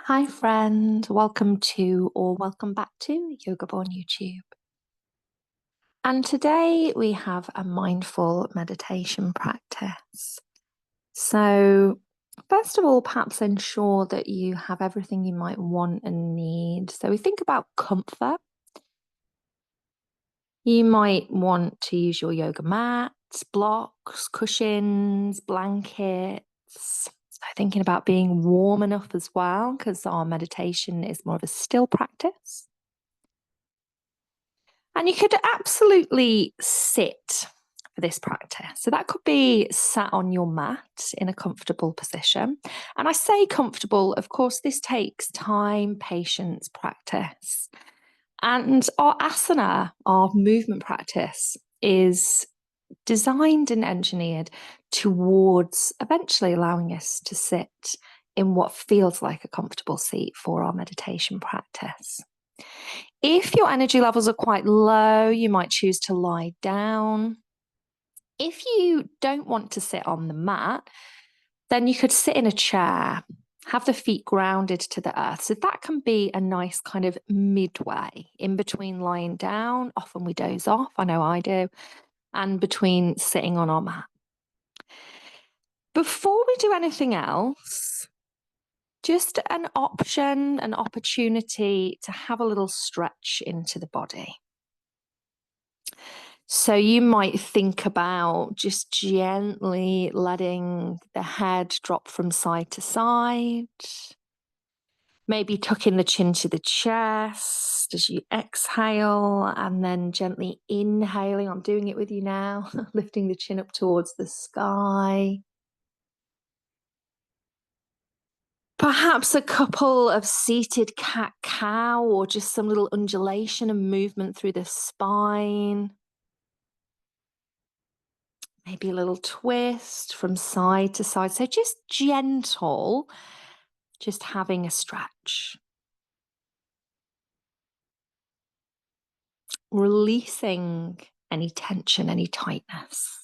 Hi, friend. Welcome to or welcome back to Yoga Borne YouTube. And today we have a mindful meditation practice. So, first of all, perhaps ensure that you have everything you might want and need. So, we think about comfort. You might want to use your yoga mats, blocks, cushions, blankets. So thinking about being warm enough as well, because our meditation is more of a still practice. And you could absolutely sit for this practice. So that could be sat on your mat in a comfortable position. And I say comfortable, of course, this takes time, patience, practice. And our asana, our movement practice, is designed and engineered towards eventually allowing us to sit in what feels like a comfortable seat for our meditation practice. If your energy levels are quite low, you might choose to lie down. If you don't want to sit on the mat, then you could sit in a chair, have the feet grounded to the earth. So that can be a nice kind of midway in between lying down. Often we doze off, I know I do, and between sitting on our mat. Before we do anything else, just an option, an opportunity to have a little stretch into the body. So you might think about just gently letting the head drop from side to side. Maybe tucking the chin to the chest as you exhale, and then gently inhaling. I'm doing it with you now, lifting the chin up towards the sky. Perhaps a couple of seated cat-cow, or just some little undulation and movement through the spine. Maybe a little twist from side to side. So just gentle, just having a stretch. Releasing any tension, any tightness.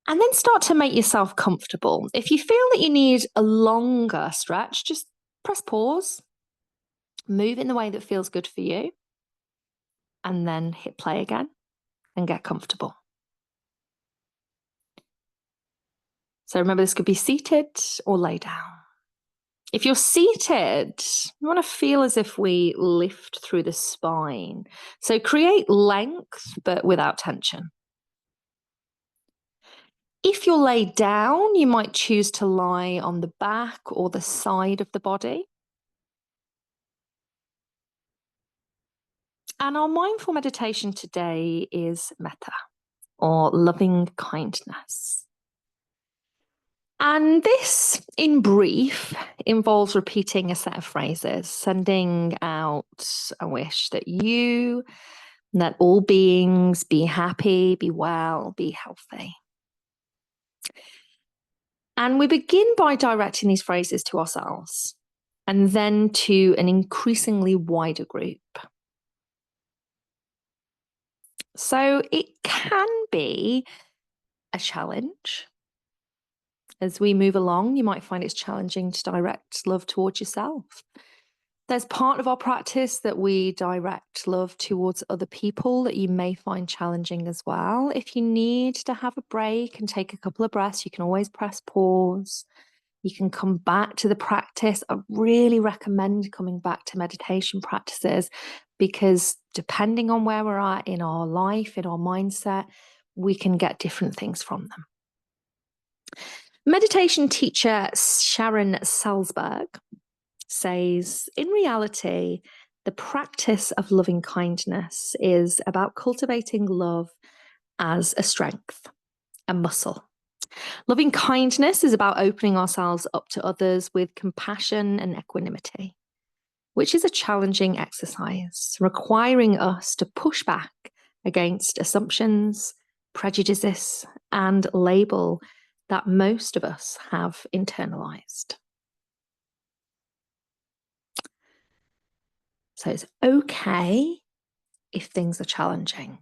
And then start to make yourself comfortable. If you feel that you need a longer stretch, just press pause, move in the way that feels good for you, and then hit play again and get comfortable. So remember, this could be seated or lay down. If you're seated, you want to feel as if we lift through the spine. So create length, but without tension. If you're laid down, you might choose to lie on the back or the side of the body. And our mindful meditation today is Metta, or loving kindness. And this, in brief, involves repeating a set of phrases, sending out a wish that you, that all beings be happy, be well, be healthy. And we begin by directing these phrases to ourselves and then to an increasingly wider group. So it can be a challenge. As we move along, you might find it's challenging to direct love towards yourself. There's part of our practice that we direct love towards other people that you may find challenging as well. If you need to have a break and take a couple of breaths, you can always press pause. You can come back to the practice. I really recommend coming back to meditation practices because depending on where we're at in our life, in our mindset, we can get different things from them. Meditation teacher Sharon Salzberg says, in reality, the practice of loving kindness is about cultivating love as a strength, a muscle. Loving kindness is about opening ourselves up to others with compassion and equanimity, which is a challenging exercise, requiring us to push back against assumptions, prejudices, and label that most of us have internalized. So it's okay if things are challenging.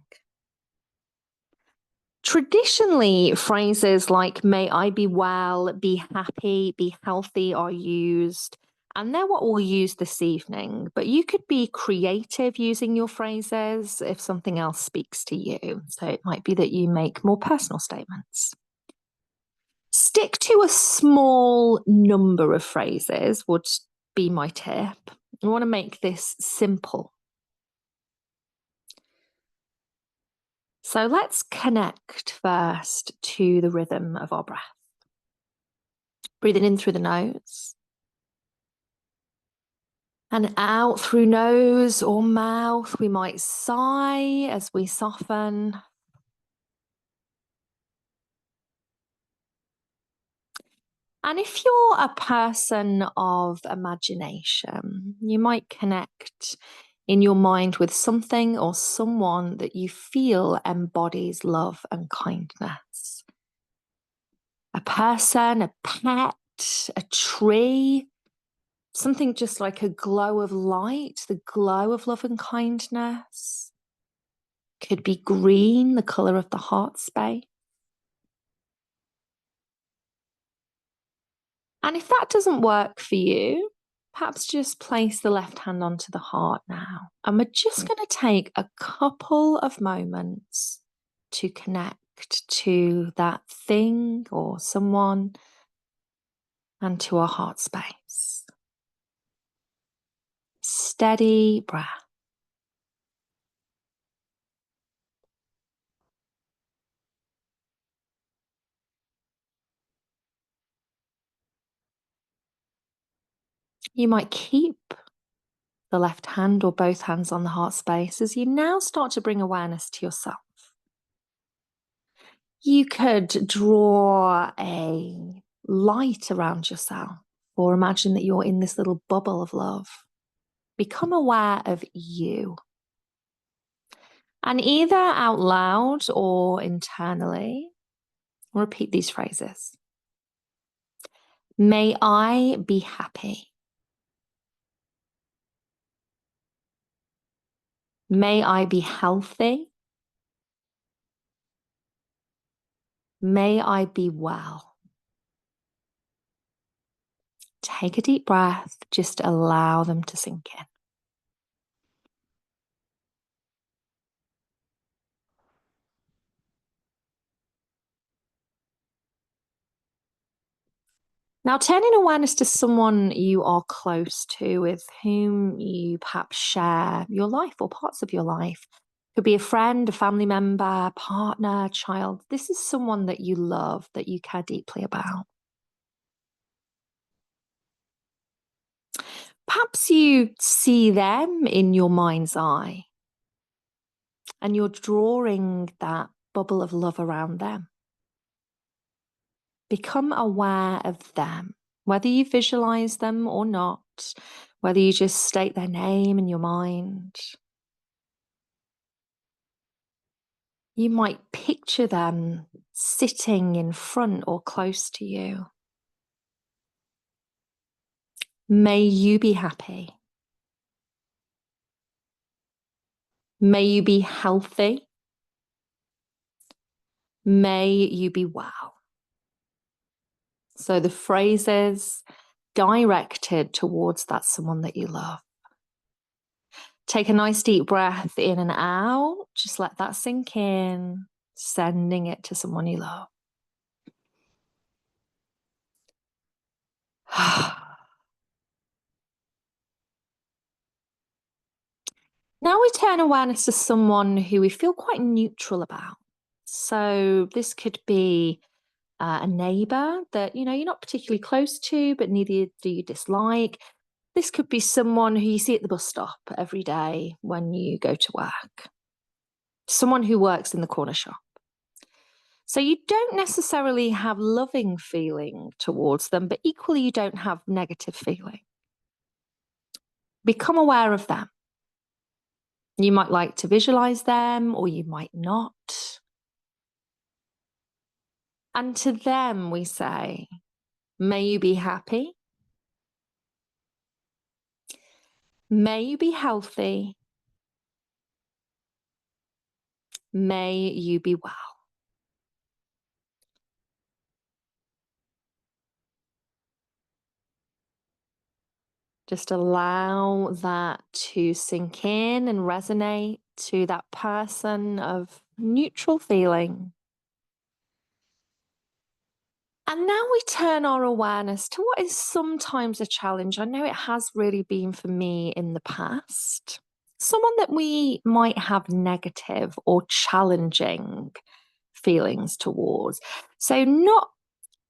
Traditionally, phrases like may I be well, be happy, be healthy are used, and they're what we'll use this evening. But you could be creative using your phrases if something else speaks to you. So it might be that you make more personal statements. Stick to a small number of phrases, would be my tip. I want to make this simple. So let's connect first to the rhythm of our breath. Breathing in through the nose and out through nose or mouth. We might sigh as we soften. And if you're a person of imagination, you might connect in your mind with something or someone that you feel embodies love and kindness. A person, a pet, a tree, something just like a glow of light, the glow of love and kindness. Could be green, the colour of the heart space. And if that doesn't work for you, perhaps just place the left hand onto the heart now. And we're just going to take a couple of moments to connect to that thing or someone and to our heart space. Steady breath. You might keep the left hand or both hands on the heart space as you now start to bring awareness to yourself. You could draw a light around yourself or imagine that you're in this little bubble of love. Become aware of you. And either out loud or internally, repeat these phrases. May I be happy. May I be healthy. May I be well. Take a deep breath, just allow them to sink in. Now, turning awareness to someone you are close to, with whom you perhaps share your life or parts of your life. Could be a friend, a family member, partner, child. This is someone that you love, that you care deeply about. Perhaps you see them in your mind's eye and you're drawing that bubble of love around them. Become aware of them, whether you visualize them or not, whether you just state their name in your mind. You might picture them sitting in front or close to you. May you be happy. May you be healthy. May you be well. So the phrases directed towards that someone that you love. Take a nice deep breath in and out. Just let that sink in, sending it to someone you love. Now we turn awareness to someone who we feel quite neutral about. So this could be a neighbor that you're not particularly close to, but neither do you dislike. This could be someone who you see at the bus stop every day when you go to work. Someone who works in the corner shop. So you don't necessarily have loving feeling towards them, but equally you don't have negative feeling. Become aware of them. You might like to visualize them, or you might not. And to them we say, may you be happy. May you be healthy. May you be well. Just allow that to sink in and resonate to that person of neutral feeling. And now we turn our awareness to what is sometimes a challenge. I know it has really been for me in the past. Someone that we might have negative or challenging feelings towards. So, not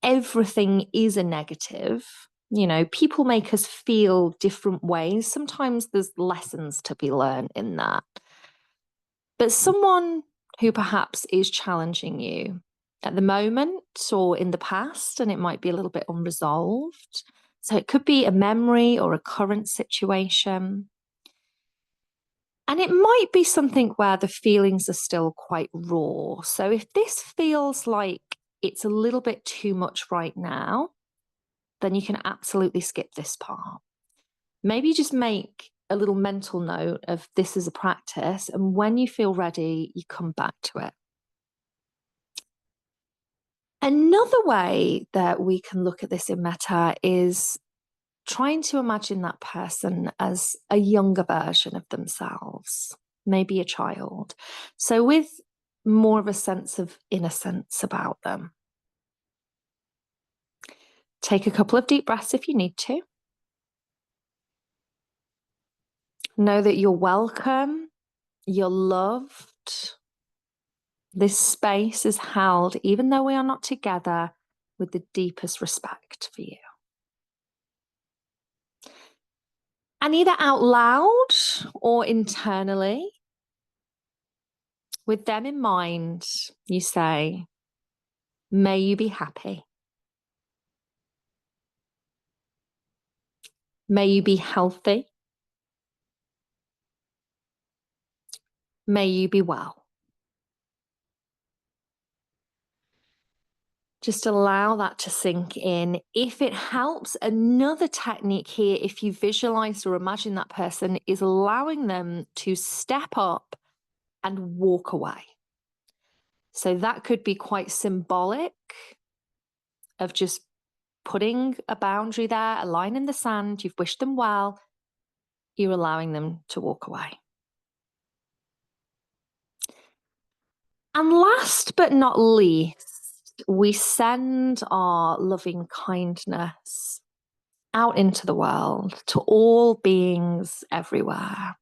everything is a negative. You know, people make us feel different ways. Sometimes there's lessons to be learned in that. But someone who perhaps is challenging you at the moment or in the past, and it might be a little bit unresolved. So it could be a memory or a current situation. And it might be something where the feelings are still quite raw. So if this feels like it's a little bit too much right now, then you can absolutely skip this part. Maybe just make a little mental note of this as a practice. And when you feel ready, you come back to it. Another way that we can look at this in Metta is trying to imagine that person as a younger version of themselves, maybe a child. So with more of a sense of innocence about them. Take a couple of deep breaths if you need to. Know that you're welcome, you're loved. This space is held, even though we are not together, with the deepest respect for you. And either out loud or internally, with them in mind, you say, may you be happy. May you be healthy. May you be well. Just allow that to sink in. If it helps, another technique here, if you visualize or imagine that person, is allowing them to step up and walk away. So that could be quite symbolic of just putting a boundary there, a line in the sand. You've wished them well. You're allowing them to walk away. And last but not least, we send our loving kindness out into the world to all beings everywhere.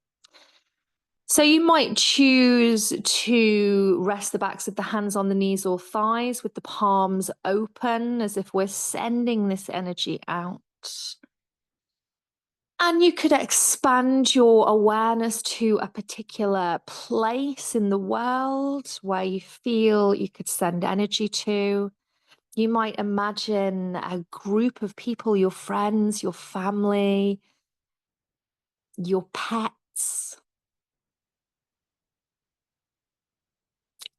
So you might choose to rest the backs of the hands on the knees or thighs with the palms open as if we're sending this energy out. And you could expand your awareness to a particular place in the world where you feel you could send energy to. You might imagine a group of people, your friends, your family, your pets,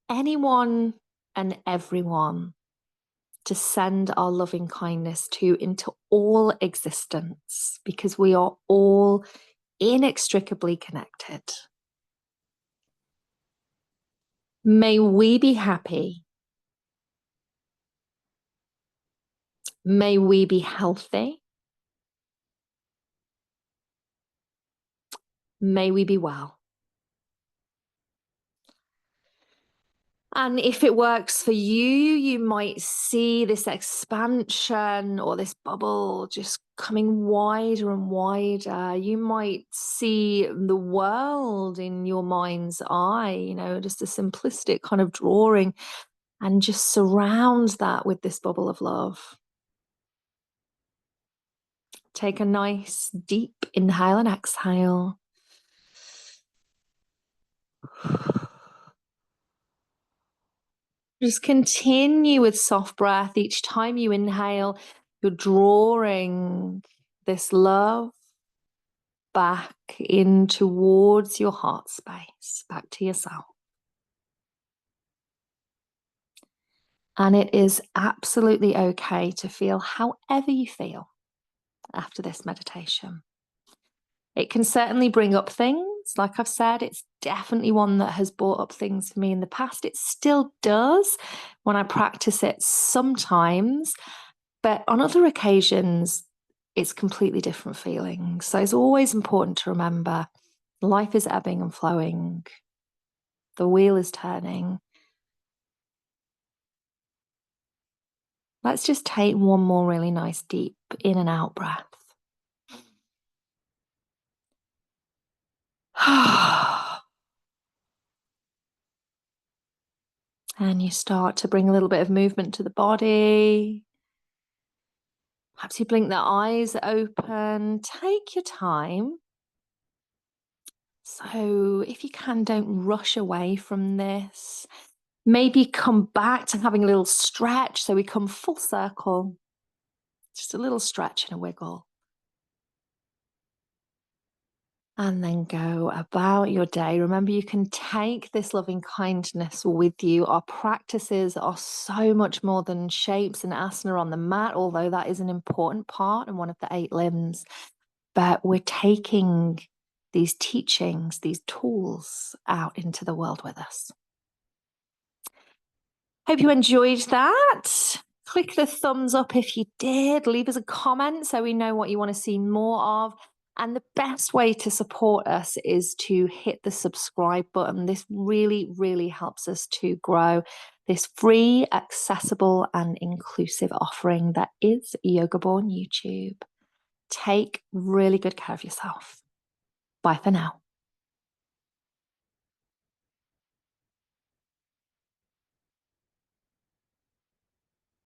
anyone and everyone to send our loving kindness to into all existence, because we are all inextricably connected. May we be happy. May we be healthy. May we be well. And if it works for you, you might see this expansion or this bubble just coming wider and wider. You might see the world in your mind's eye, you know, just a simplistic kind of drawing, and just surround that with this bubble of love. Take a nice deep inhale and exhale. Just continue with soft breath. Each time you inhale, you're drawing this love back in towards your heart space, back to yourself. And it is absolutely okay to feel however you feel after this meditation. It can certainly bring up things. Like I've said, it's definitely one that has brought up things for me in the past. It still does when I practice it sometimes, but on other occasions, it's completely different feelings. So it's always important to remember life is ebbing and flowing. The wheel is turning. Let's just take one more really nice deep in and out breath. And you start to bring a little bit of movement to the body. Perhaps you blink the eyes open. Take your time. So if you can, don't rush away from this. Maybe come back to having a little stretch. So we come full circle. Just a little stretch and a wiggle. And then go about your day. Remember, you can take this loving kindness with you. Our practices are so much more than shapes and asana on the mat, although that is an important part and one of the 8 limbs. But we're taking these teachings, these tools out into the world with us. Hope you enjoyed that. Click the thumbs up if you did. Leave us a comment so we know what you want to see more of. And the best way to support us is to hit the subscribe button. This really, really helps us to grow this free, accessible, and inclusive offering that is Yoga Borne YouTube. Take really good care of yourself. Bye for now.